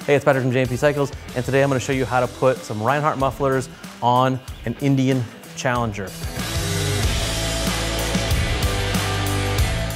Hey, it's Patrick from JMP Cycles, and today I'm going to show you how to put some Rinehart mufflers on an Indian Challenger.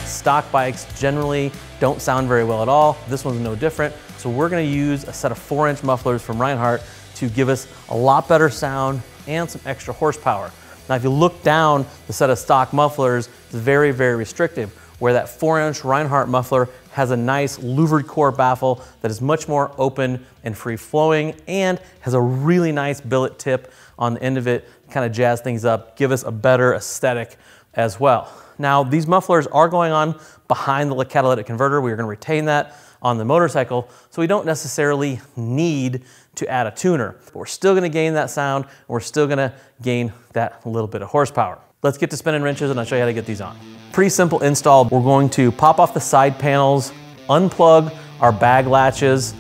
Stock bikes generally don't sound very well at all. This one's no different. So we're going to use a set of 4-inch mufflers from Rinehart to give us a lot better sound and some extra horsepower. Now, if you look down the set of stock mufflers, it's very, very restrictive, where that 4-inch Rinehart muffler has a nice louvered core baffle that is much more open and free-flowing and has a really nice billet tip on the end of it, kind of jazz things up, give us a better aesthetic as well. Now, these mufflers are going on behind the catalytic converter. We are going to retain that on the motorcycle, so we don't necessarily need to add a tuner. But we're still going to gain that sound, and we're still going to gain that little bit of horsepower. Let's get to spinning wrenches, and I'll show you how to get these on. Pretty simple install. We're going to pop off the side panels, unplug our bag latches.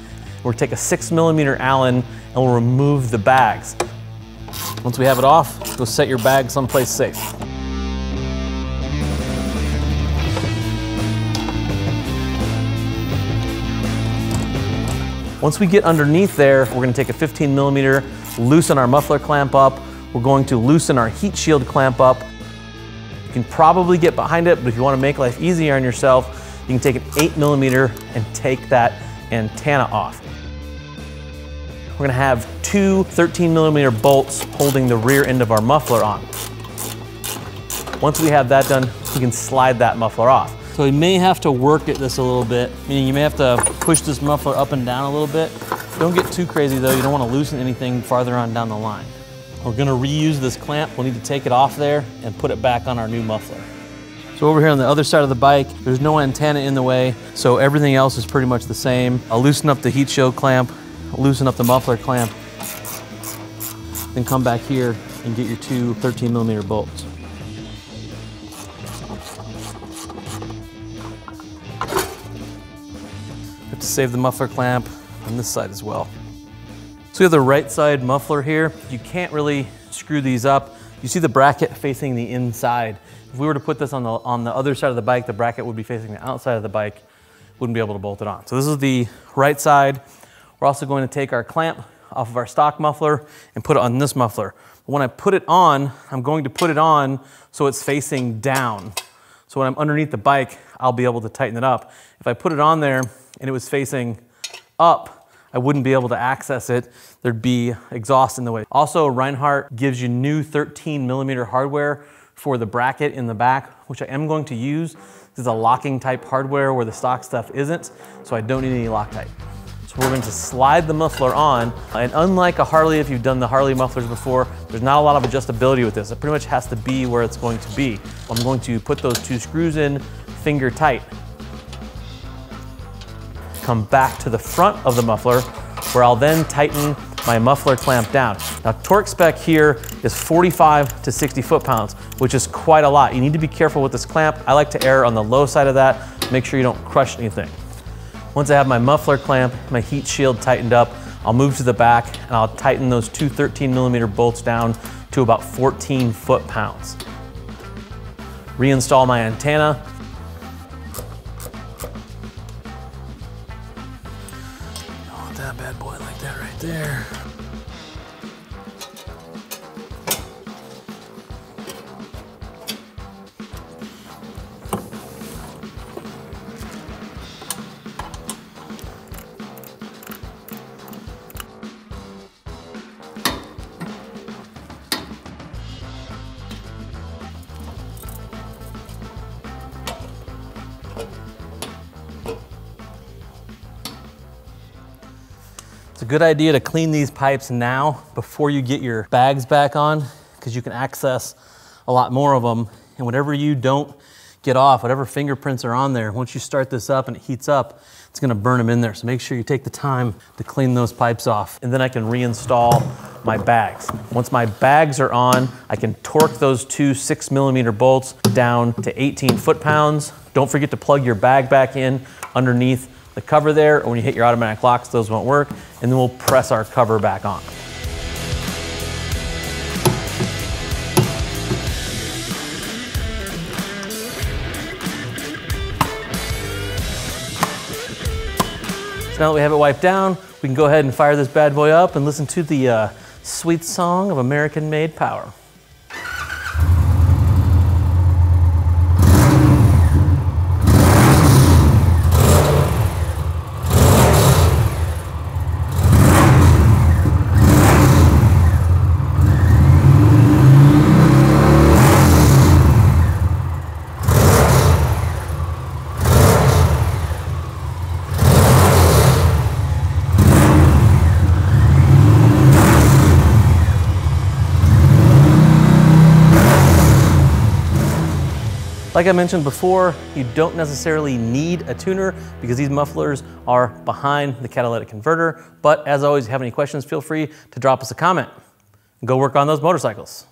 We'll take a 6mm Allen, and we'll remove the bags. Once we have it off, go set your bag someplace safe. Once we get underneath there, we're going to take a 15mm, loosen our muffler clamp up. We're going to loosen our heat shield clamp up. You can probably get behind it, but if you want to make life easier on yourself, you can take an 8mm and take that antenna off. We're going to have two 13mm bolts holding the rear end of our muffler on. Once we have that done, we can slide that muffler off. So you may have to work at this a little bit, meaning you may have to push this muffler up and down a little bit. Don't get too crazy though, you don't want to loosen anything farther on down the line. We're going to reuse this clamp. We'll need to take it off there and put it back on our new muffler. So over here on the other side of the bike, there's no antenna in the way, so everything else is pretty much the same. I'll loosen up the heat shield clamp, loosen up the muffler clamp, then come back here and get your two 13mm bolts. To save the muffler clamp on this side as well. So we have the right side muffler here. You can't really screw these up. You see the bracket facing the inside. If we were to put this on the other side of the bike, the bracket would be facing the outside of the bike. Wouldn't be able to bolt it on. So this is the right side. We're also going to take our clamp off of our stock muffler and put it on this muffler. But when I put it on, I'm going to put it on so it's facing down. So when I'm underneath the bike, I'll be able to tighten it up. If I put it on there and it was facing up, I wouldn't be able to access it. There'd be exhaust in the way. Also, Rinehart gives you new 13mm hardware for the bracket in the back, which I am going to use. This is a locking type hardware where the stock stuff isn't, so I don't need any Loctite. So we're going to slide the muffler on, and unlike a Harley, if you've done the Harley mufflers before, there's not a lot of adjustability with this. It pretty much has to be where it's going to be. I'm going to put those two screws in finger tight. Come back to the front of the muffler, where I'll then tighten my muffler clamp down. Now, torque spec here is 45 to 60 foot-pounds, which is quite a lot. You need to be careful with this clamp. I like to err on the low side of that. Make sure you don't crush anything. Once I have my muffler clamp, my heat shield tightened up, I'll move to the back and I'll tighten those two 13mm bolts down to about 14 foot-pounds. Reinstall my antenna. I want that bad boy like that right there. It's a good idea to clean these pipes now before you get your bags back on, because you can access a lot more of them. And whatever you don't get off, whatever fingerprints are on there, once you start this up and it heats up, it's gonna burn them in there. So make sure you take the time to clean those pipes off. And then I can reinstall my bags. Once my bags are on, I can torque those two 6mm bolts down to 18 foot-pounds. Don't forget to plug your bag back in underneath the cover there, or when you hit your automatic locks, those won't work. And then we'll press our cover back on. So now that we have it wiped down, we can go ahead and fire this bad boy up and listen to the sweet song of American-made power. Like I mentioned before, you don't necessarily need a tuner because these mufflers are behind the catalytic converter. But as always, if you have any questions, feel free to drop us a comment and go work on those motorcycles.